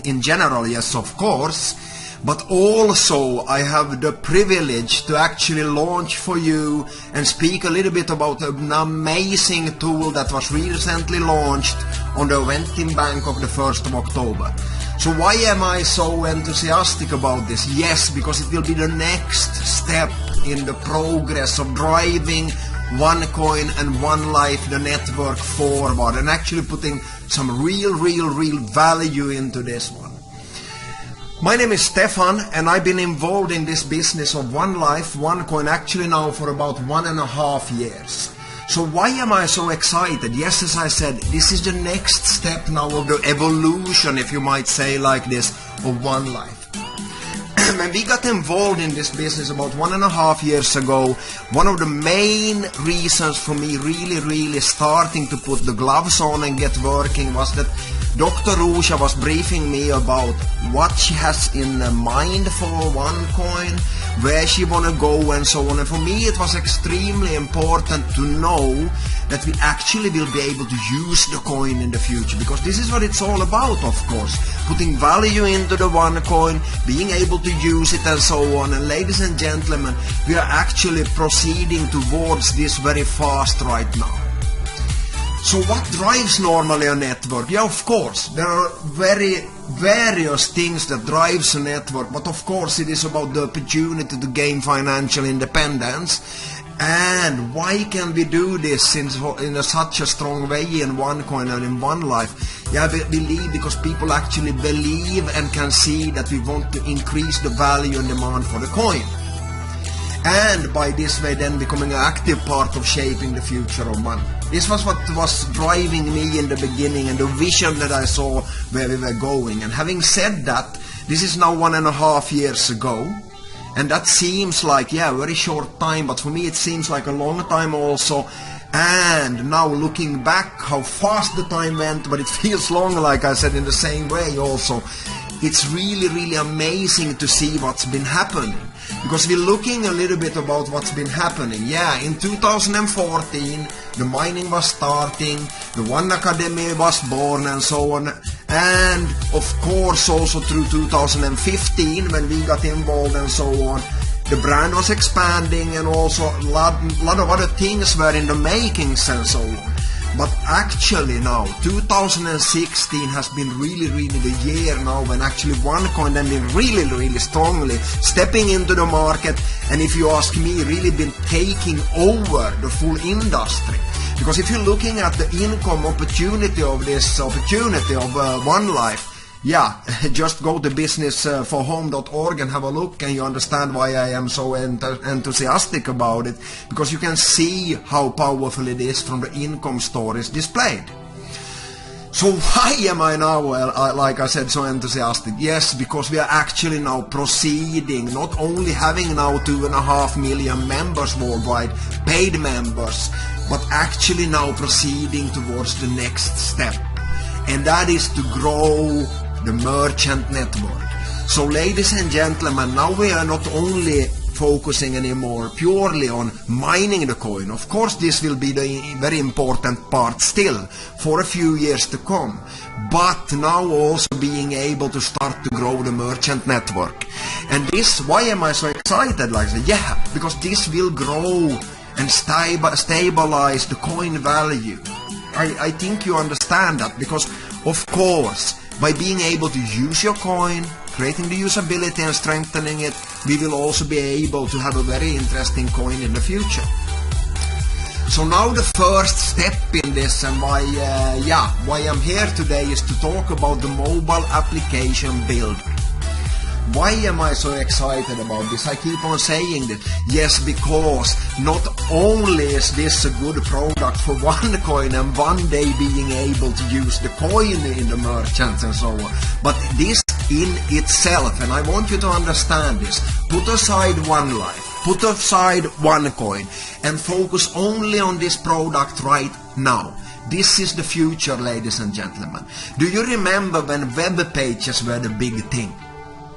in general, yes, of course. But also I have the privilege to actually launch for you and speak a little bit about an amazing tool that was recently launched on the Eventim Bank of the 1st of October. So why am I so enthusiastic about this? Yes, because it will be the next step in the progress of driving OneCoin and OneLife, the network, forward, and actually putting some real value into this one. My name is Stefan, and I've been involved in this business of OneLife, OneCoin, actually now for about 1.5 years. So why am I so excited? Yes, as I said, this is the next step now of the evolution, if you might say like this, of OneLife. When we got involved in this business about 1.5 years ago, one of the main reasons for me really starting to put the gloves on and get working was that Dr. Rusha was briefing me about what she has in mind for OneCoin, where she want to go and so on. And for me it was extremely important to know that we actually will be able to use the coin in the future, because this is what it's all about, of course. Putting value into the OneCoin, being able to use it and so on. And ladies and gentlemen, we are actually proceeding towards this very fast right now. So what drives normally a network? Yeah, of course, there are various things that drives a network, but of course it is about the opportunity to gain financial independence. And why can we do this in such a strong way in OneCoin and in OneLife? Yeah, I believe because people actually believe and can see that we want to increase the value and demand for the coin. And by this way then becoming an active part of shaping the future of money. This was what was driving me in the beginning and the vision that I saw where we were going. And having said that, this is now 1.5 years ago. And that seems like, yeah, a very short time, but for me it seems like a long time also. And now looking back how fast the time went, but it feels long, like I said, in the same way also. It's really amazing to see what's been happening. Because we're looking a little bit about what's been happening. Yeah, in 2014, the mining was starting, the One Academy was born and so on. And of course also through 2015 when we got involved and so on, the brand was expanding and also a lot of other things were in the makings and so on. But actually now, 2016 has been really the year now when actually OneCoin has been really strongly stepping into the market, and if you ask me, really been taking over the full industry. Because if you're looking at the income opportunity of this opportunity of OneLife, yeah, just go to businessforhome.org and have a look, and you understand why I am so enthusiastic about it, because you can see how powerful it is from the income stories displayed. So why am I now, like I said, so enthusiastic? Yes, because we are actually now proceeding, not only having now 2.5 million members worldwide, paid members, but actually now proceeding towards the next step. And that is to grow the merchant network. So ladies and gentlemen, now we are not only focusing anymore purely on mining the coin. Of course this will be the very important part still for a few years to come, but now also being able to start to grow the merchant network. And this, why am I so excited like that? Yeah, because this will grow and stabilize the coin value. I think you understand that, because of course by being able to use your coin, creating the usability and strengthening it, we will also be able to have a very interesting coin in the future. So now the first step in this, and why I'm here today, is to talk about the mobile application builder. Why am I so excited about this? I keep on saying that. Yes, because not only is this a good product for OneCoin and one day being able to use the coin in the merchants and so on, but this in itself, and I want you to understand this, put aside OneLife, put aside OneCoin, and focus only on this product right now. This is the future, ladies and gentlemen. Do you remember when web pages were the big thing?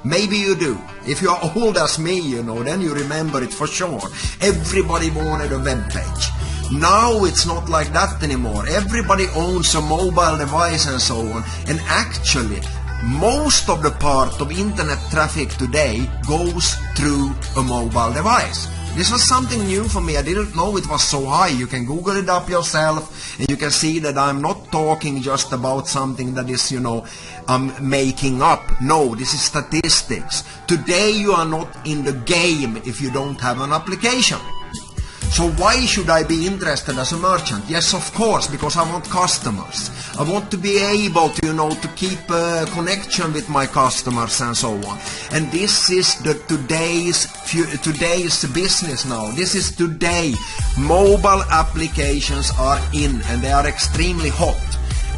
Maybe you do. If you are old as me, you know, then you remember it for sure. Everybody wanted a web page. Now it's not like that anymore. Everybody owns a mobile device and so on. And actually, most of the part of internet traffic today goes through a mobile device. This was something new for me. I didn't know it was so high. You can Google it up yourself and you can see that I'm not talking just about something that is, I'm making up. No, this is statistics. Today you are not in the game if you don't have an application. So why should I be interested as a merchant? Yes, of course, because I want customers. I want to be able to, to keep a connection with my customers and so on. And this is today's business now. This is today. Mobile applications are in and they are extremely hot.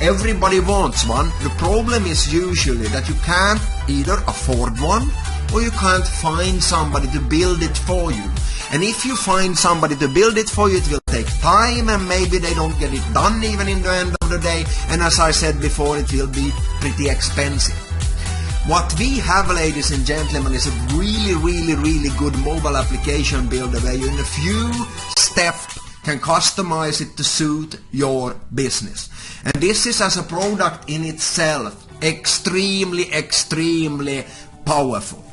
Everybody wants one. The problem is usually that you can't either afford one or you can't find somebody to build it for you. And if you find somebody to build it for you, it will take time and maybe they don't get it done even in the end of the day. And as I said before, it will be pretty expensive. What we have, ladies and gentlemen, is a really good mobile application builder where you in a few steps can customize it to suit your business. And this is as a product in itself extremely powerful.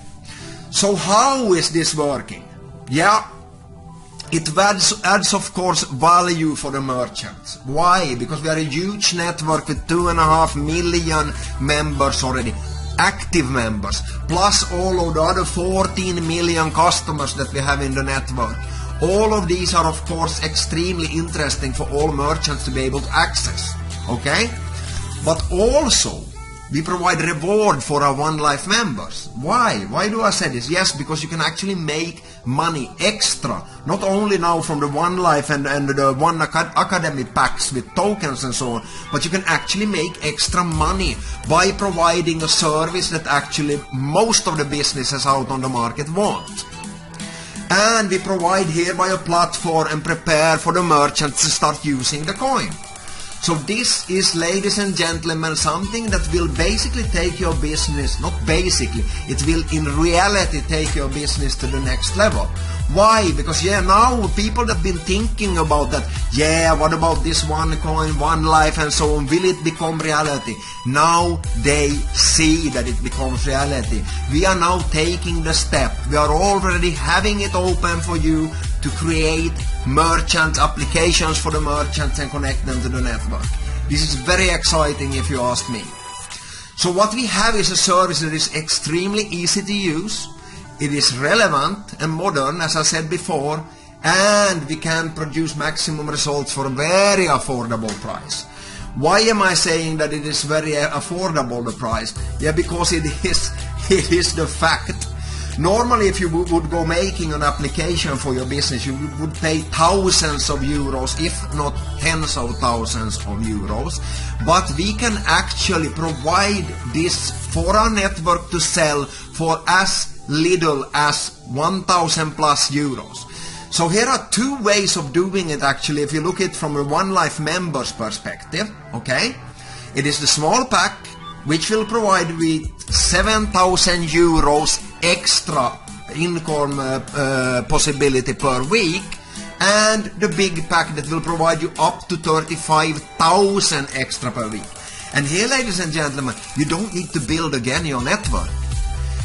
So how is this working? Yeah, it adds of course value for the merchants. Why? Because we are a huge network with 2.5 million members already, active members, plus all of the other 14 million customers that we have in the network. All of these are of course extremely interesting for all merchants to be able to access. Okay? But also we provide reward for our OneLife members. Why? Why do I say this? Yes, because you can actually make money extra, not only now from the OneLife and the One Academy packs with tokens and so on, but you can actually make extra money by providing a service that actually most of the businesses out on the market want. And we provide hereby a platform and prepare for the merchants to start using the coin. So this is, ladies and gentlemen, something that will basically take your business, not basically, it will in reality take your business to the next level. Why? Because now people that have been thinking about that, what about this one coin, OneLife and so on, will it become reality? Now they see that it becomes reality. We are now taking the step. We are already having it open for you to create merchant applications for the merchants and connect them to the network. This is very exciting if you ask me. So what we have is a service that is extremely easy to use. It is relevant and modern, as I said before, and we can produce maximum results for a very affordable price. Why am I saying that it is very affordable, the price? Because it is the fact. Normally, if you would go making an application for your business, you would pay thousands of euros, if not tens of thousands of euros. But we can actually provide this for our network to sell for as little as 1,000 plus euros. So here are two ways of doing it actually, if you look at it from a OneLife members perspective, okay? It is the small pack, which will provide with 7,000 euros extra income possibility per week, and the big pack that will provide you up to 35,000 extra per week. And here, ladies and gentlemen, you don't need to build again your network.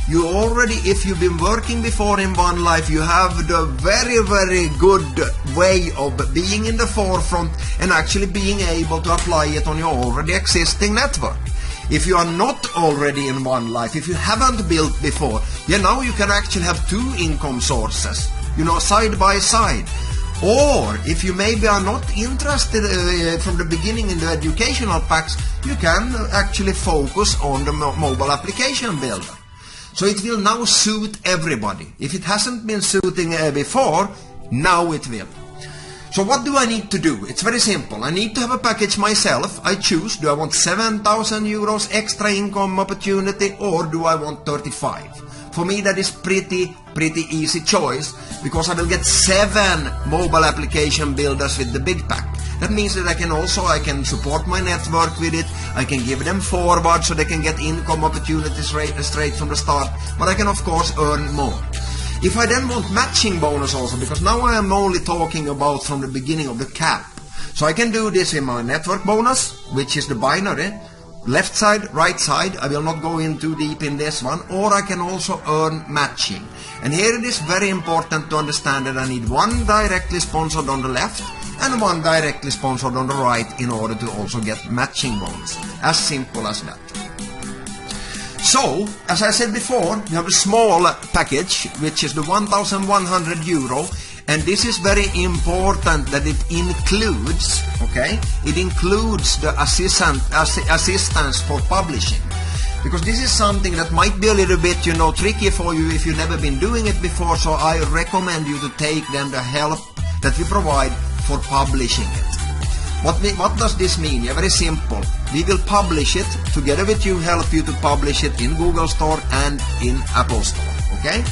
You already, if you've been working before in OneLife, you have the very good way of being in the forefront and actually being able to apply it on your already existing network. If you are not already in OneLife, if you haven't built before, now you can actually have two income sources, side by side. Or if you maybe are not interested from the beginning in the educational packs, you can actually focus on the mobile application builder. So it will now suit everybody. If it hasn't been suiting before, now it will. So what do I need to do? It's very simple. I need to have a package myself. I choose, do I want 7,000 euros extra income opportunity or do I want 35? For me that is pretty easy choice, because I will get 7 mobile application builders with the big pack. That means that I can support my network with it, I can give them forward so they can get income opportunities straight from the start, but I can of course earn more. If I then want matching bonus also, because now I am only talking about from the beginning of the cap, so I can do this in my network bonus, which is the binary, left side, right side. I will not go in too deep in this one. Or I can also earn matching. And here it is very important to understand that I need one directly sponsored on the left and one directly sponsored on the right in order to also get matching bonus. As simple as that. So, as I said before, you have a small package, which is the 1,100 euro, and this is very important that it includes, okay, it includes the assistance for publishing. Because this is something that might be a little bit, you know, tricky for you if you've never been doing it before, so I recommend you to take then the help that we provide for publishing it. What does this mean? Yeah, very simple. We will publish it together with you, help you to publish it in Google Store and in Apple Store, okay?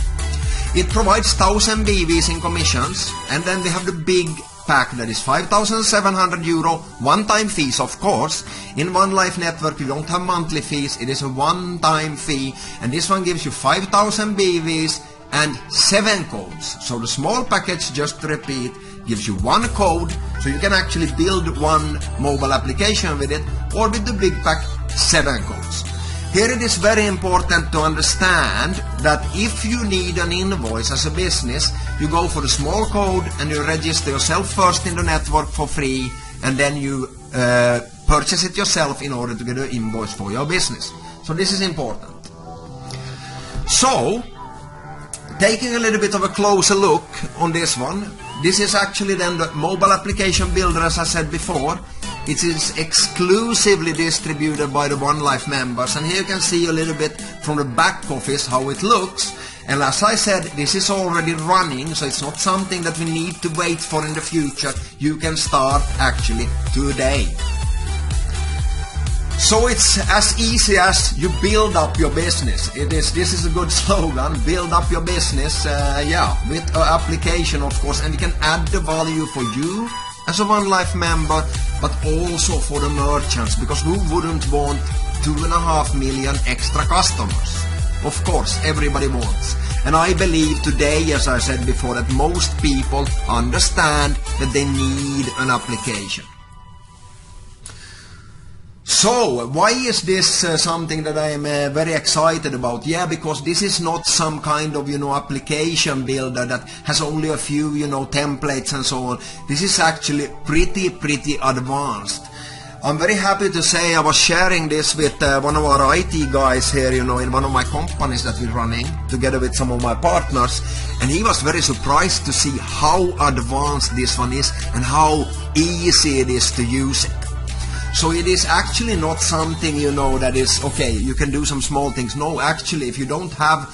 It provides 1,000 BVs in commissions, and then we have the big pack that is 5,700 euro, one-time fees, of course. In OneLife network we don't have monthly fees, it is a one-time fee, and this one gives you 5,000 BVs and 7 codes. So the small package, just to repeat, gives you 1 code, so you can actually build one mobile application with it, or with the big pack, 7 codes. Here it is very important to understand that if you need an invoice as a business, you go for the small code and you register yourself first in the network for free, and then you purchase it yourself in order to get an invoice for your business. So this is important. So, taking a little bit of a closer look on this one, this is actually then the mobile application builder, as I said before. It is exclusively distributed by the OneLife members, and here you can see a little bit from the back office how it looks. And as I said, this is already running, so it's not something that we need to wait for in the future. You can start actually today. So it's as easy as you build up your business. This is a good slogan, build up your business, with an application, of course, and you can add the value for you as a OneLife member, but also for the merchants, because who wouldn't want 2.5 million extra customers? Of course, everybody wants. And I believe today, as I said before, that most people understand that they need an application. So, why is this something that I am very excited about? Yeah, because this is not some kind of, application builder that has only a few, templates and so on. This is actually pretty advanced. I'm very happy to say I was sharing this with one of our IT guys here, in one of my companies that we're running, together with some of my partners, and he was very surprised to see how advanced this one is and how easy it is to use it. So it is actually not something, that is, okay, you can do some small things. No, actually, if you don't have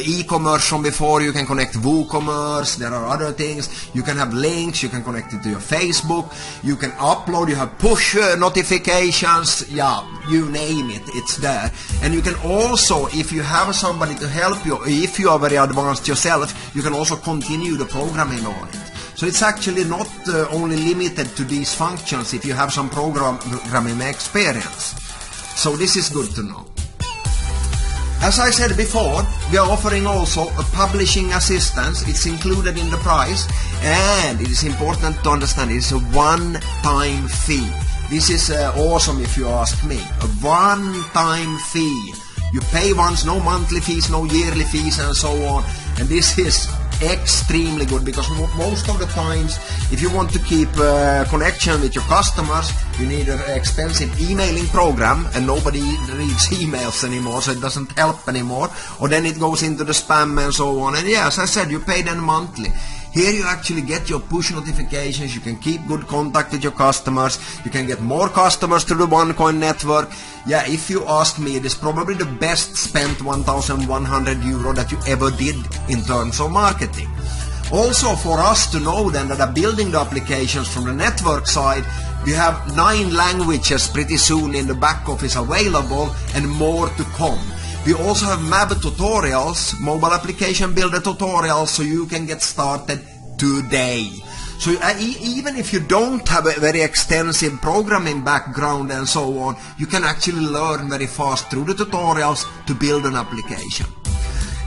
e-commerce from before, you can connect WooCommerce, there are other things. You can have links, you can connect it to your Facebook, you can upload, you have push notifications, yeah, you name it, it's there. And you can also, if you have somebody to help you, if you are very advanced yourself, you can also continue the programming on it. So it's actually not only limited to these functions if you have some programming experience. So this is good to know. As I said before, we are offering also a publishing assistance. It's included in the price, and it is important to understand it is a one-time fee. This is awesome if you ask me. A one-time fee. You pay once, no monthly fees, no yearly fees, and so on. And this is extremely good, because most of the times, if you want to keep connection with your customers, you need an expensive emailing program, and nobody reads emails anymore, so it doesn't help anymore, or then it goes into the spam and so on. And yeah, as I said, you pay them monthly. Here you actually get your push notifications, you can keep good contact with your customers, you can get more customers to the OneCoin network. Yeah, if you ask me, it is probably the best spent 1,100 euro that you ever did in terms of marketing. Also, for us to know then that building the applications from the network side, we have 9 languages pretty soon in the back office available, and more to come. We also have MAB tutorials, mobile application builder tutorials, so you can get started today. So even if you don't have a very extensive programming background and so on, you can actually learn very fast through the tutorials to build an application.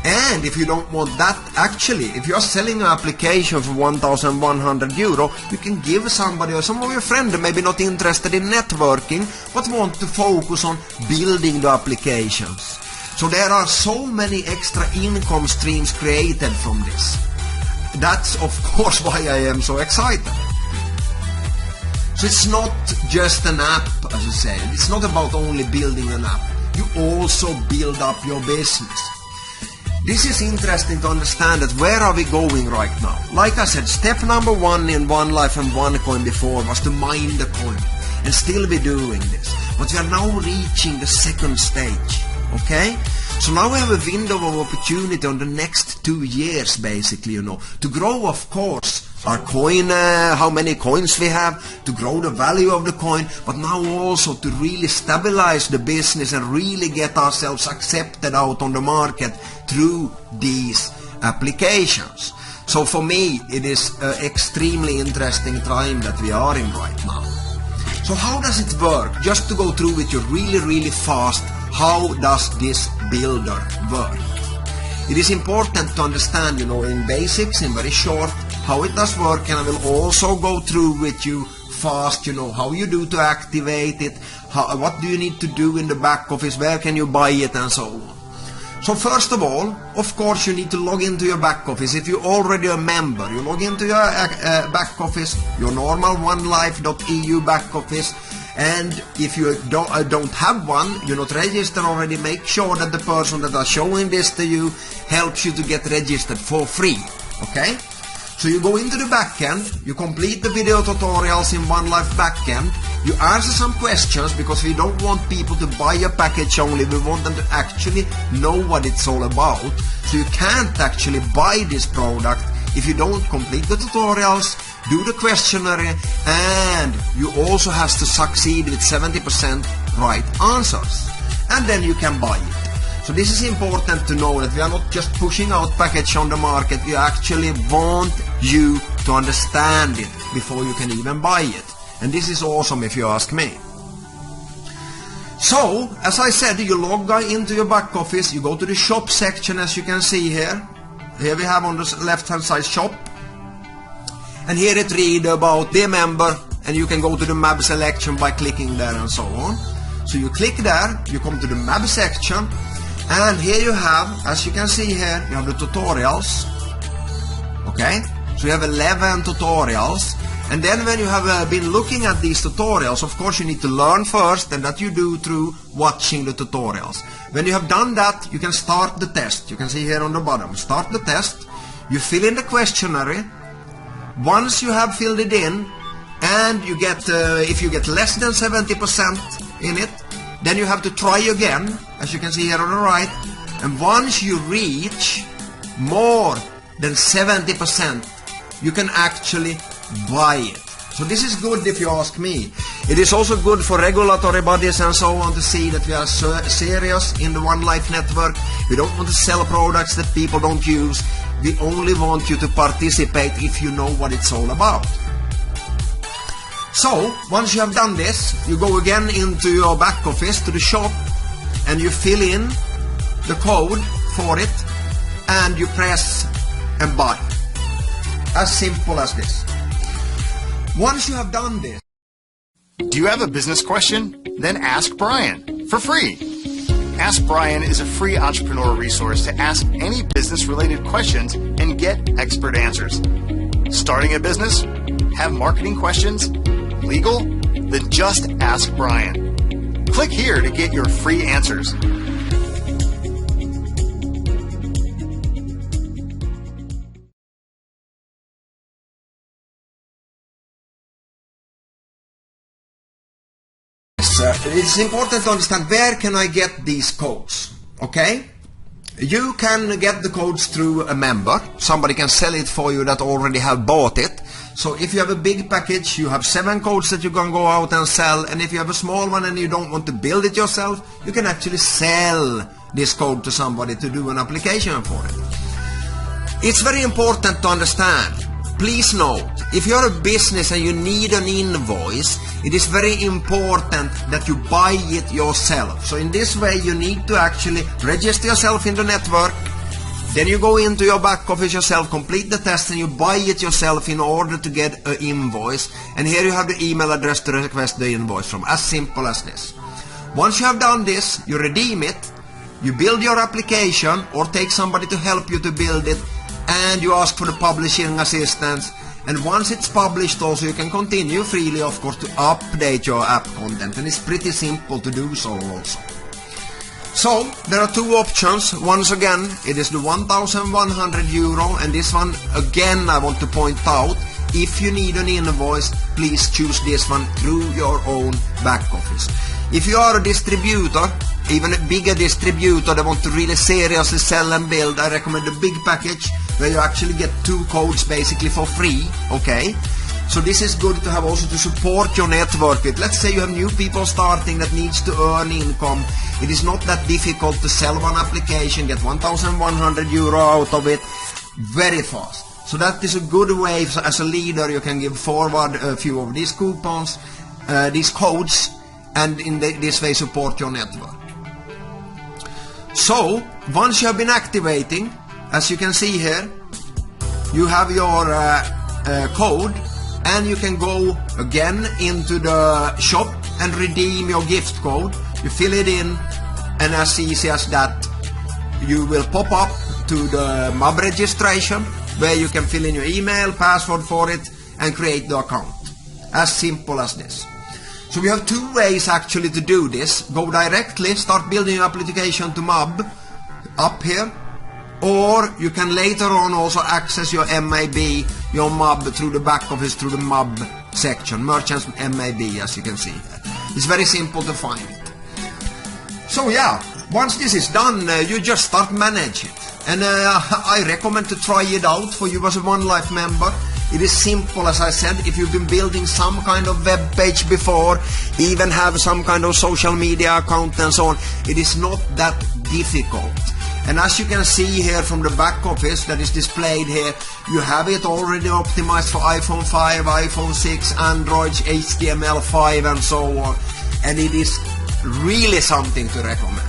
And if you don't want that, actually, if you're selling an application for 1,100 euro, you can give somebody or some of your friends maybe not interested in networking, but want to focus on building the applications. So there are so many extra income streams created from this. That's of course why I am so excited. So it's not just an app, as I said. It's not about only building an app. You also build up your business. This is interesting to understand that where are we going right now? Like I said, step number 1 in OneLife and OneCoin before was to mine the coin, and still be doing this. But we are now reaching the second stage, okay? So now we have a window of opportunity on the next 2 years, basically, to grow, of course, our coin, how many coins we have, to grow the value of the coin, but now also to really stabilize the business and really get ourselves accepted out on the market through these applications. So for me, it is an extremely interesting time that we are in right now. So how does it work? Just to go through with you really fast, how does this builder work? It is important to understand, in basics, in very short, how it does work, and I will also go through with you fast, how you do to activate it, what do you need to do in the back office, where can you buy it, and so on. So first of all, of course, you need to log into your back office. If you're already a member, you log into your back office, your normal OneLife.eu back office, and if you don't have one, you're not registered already, make sure that the person that are showing this to you helps you to get registered for free, okay? So you go into the backend, you complete the video tutorials in OneLife backend, you answer some questions, because we don't want people to buy a package only, we want them to actually know what it's all about. So you can't actually buy this product if you don't complete the tutorials, do the questionnaire, and you also have to succeed with 70% right answers. And then you can buy it. So this is important to know, that we are not just pushing out package on the market, we actually want you to understand it before you can even buy it. And this is awesome if you ask me. So, as I said, you log into your back office, you go to the shop section, as you can see here. Here we have on the left hand side shop. And here it reads about the member, and you can go to the map selection by clicking there and so on. So you click there, you come to the map section, and here you have, as you can see here, you have the tutorials. Okay, so you have 11 tutorials, and then when you have been looking at these tutorials, of course you need to learn first, and that you do through watching the tutorials. When you have done that, you can start the test. You can see here on the bottom, start the test. You fill in the questionnaire. Once you have filled it in, and you get, if you get less than 70% in it, then you have to try again, as you can see here on the right. And once you reach more than 70%, you can actually buy it. So this is good if you ask me. It is also good for regulatory bodies and so on to see that we are serious in the OneLife network. We don't want to sell products that people don't use. We only want you to participate if you know what it's all about. So, once you have done this, you go again into your back office to the shop, and you fill in the code for it, and you press and buy. As simple as this. Once you have done this... Do you have a business question? Then ask Brian for free. Ask Brian is a free entrepreneur resource to ask any business-related questions and get expert answers. Starting a business? Have marketing questions? Legal? Then just ask Brian. Click here to get your free answers. It's important to understand where can I get these codes, okay? You can get the codes through a member. Somebody can sell it for you that already have bought it. So if you have a big package, you have 7 codes that you can go out and sell, and if you have a small one and you don't want to build it yourself, you can actually sell this code to somebody to do an application for it. It's very important to understand. Please note, if you're a business and you need an invoice, it is very important that you buy it yourself. So in this way you need to actually register yourself in the network, Then you go into your back office yourself, complete the test, and you buy it yourself in order to get an invoice. And here you have the email address to request the invoice from. As simple as this. Once you have done this, you redeem it, you build your application or take somebody to help you to build it, and you ask for the publishing assistance. And once it's published also, you can continue freely, of course, to update your app content. And it's pretty simple to do so also. So, there are two options. Once again, it is the 1,100 euro, and this one, again, I want to point out, if you need an invoice, please choose this one through your own back office. If you are a distributor, even a bigger distributor that want to really seriously sell and build, I recommend the big package, where you actually get 2 codes basically for free, okay? So this is good to have also to support your network with. Let's say you have new people starting that needs to earn income. It is not that difficult to sell one application, get 1,100 euro out of it very fast. So that is a good way. So as a leader, you can give forward a few of these coupons, these codes, and in this way support your network. So once you have been activating, as you can see here, you have your code, and you can go again into the shop and redeem your gift code. You fill it in, and as easy as that, you will pop up to the mob registration, where you can fill in your email, password for it, and create the account. As simple as this. So we have 2 ways actually to do this. Go directly, start building your application to mob up here, or you can later on also access your MAB, your mob through the back office, through the mob section, merchants MAB, as you can see here. It's very simple to find it. So yeah, once this is done, you just start manage it. And I recommend to try it out for you as a OneLife member. It is simple, as I said. If you've been building some kind of web page before, even have some kind of social media account and so on, it is not that difficult. And as you can see here from the back office that is displayed here, you have it already optimized for iPhone 5, iPhone 6, Android, HTML5 and so on. And it is really something to recommend.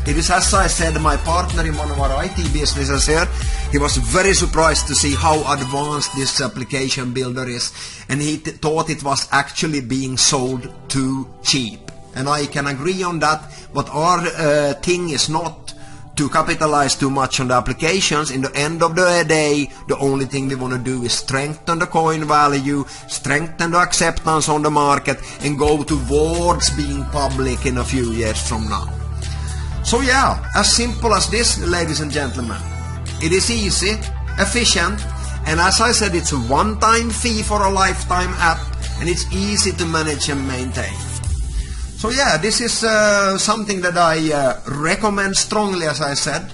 It is, as I said, my partner in one of our IT businesses here, he was very surprised to see how advanced this application builder is, and he thought it was actually being sold too cheap. And I can agree on that, but our thing is not to capitalize too much on the applications. In the end of the day, the only thing we want to do is strengthen the coin value, strengthen the acceptance on the market, and go towards being public in a few years from now. So yeah, as simple as this, ladies and gentlemen. It is easy, efficient, and as I said, it's a one-time fee for a lifetime app, and it's easy to manage and maintain. So yeah, this is something that I recommend strongly, as I said.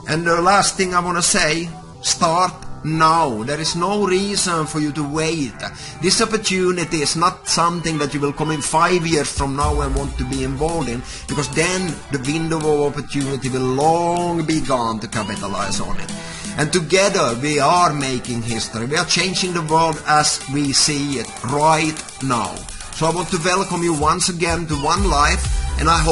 And the last thing I want to say, start now. There is no reason for you to wait. This opportunity is not something that you will come in 5 years from now and want to be involved in, because then the window of opportunity will long be gone to capitalize on it. And together we are making history. We are changing the world as we see it right now. So I want to welcome you once again to OneLife, and I hope